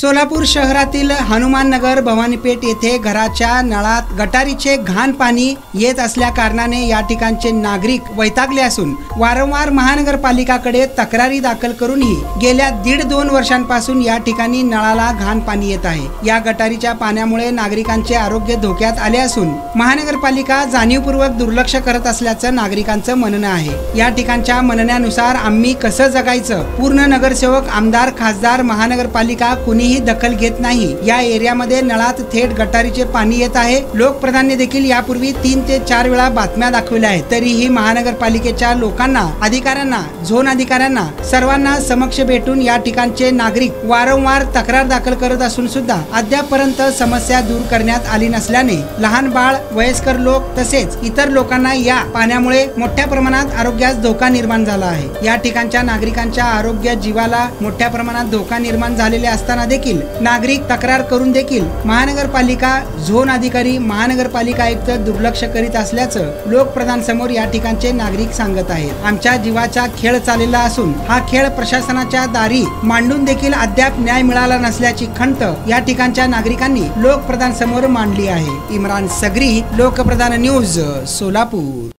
सोलापूर शहरातील हनुमाननगर भवानीपेठ येथे घराच्या नळात गटारीचे घाण पाणी येत असल्या कारणाने या ठिकाणचे नागरिक वैतागले असून वारंवार महानगरपालिकाकडे तक्रारी दाखल करूनही गेल्या 1.5-2 वर्षांपासून या ठिकाणी नळाला घाण पाणी येत आहे। या गटारीच्या पाण्यामुळे नागरिकांचे आरोग्य धोक्यात आले असून महानगरपालिका जाणीवपूर्वक दुर्लक्ष करत असल्याचं नागरिकांचं म्हणणं आहे। या ठिकाणच्या म्हणण्यानुसार आम्ही कसं जगायचं, पूर्ण नगरसेवक, आमदार, खासदार, महानगरपालिका कुणीही दखल घेत नाही। या एरियामध्ये नळात थेट गटारीचे पाणी येत आहे। लोकप्रधानांनी देखील यापूर्वी 3 ते 4 वेळा बातम्या दाखवल्या आहेत, तरीही महानगरपालिकेच्या लोकांना, अधिकाऱ्यांना, झोन अधिकाऱ्यांना सर्वांना समक्ष भेटून या ठिकाणचे नागरिक वारंवार तक्रार दाखल करत असून सुद्धा अद्यापर्यंत समस्या दूर करण्यात आली नसल्याने लहान बाळ, वयस्कर लोक तसेच इतर लोकांना या पाण्यामुळे मोठ्या प्रमाणात आरोग्यास धोका निर्माण झाला आहे। या ठिकाणच्या नागरिकांच्या आरोग्य, जीवाला मोठ्या प्रमाणात धोका निर्माण झालेले असताना देखील नागरिक तक्रार करून देखील महानगरपालिका, झोन अधिकारी, महानगरपालिका आयुक्त दुर्लक्ष करीत असल्याचं लोकप्रधान समोर या ठिकाणचे नागरिक सांगत आहेत। आमच्या जीवाचा खेळ चाललेला असून हा खेळ प्रशासनाच्या दारी मांडून देखील अद्याप न्याय मिळाला नसल्याची खंत या ठिकाणच्या नागरिकांनी लोकप्रधान समोर मांडली आहे। इम्रान सगरी, लोकप्रधान न्यूज, सोलापूर।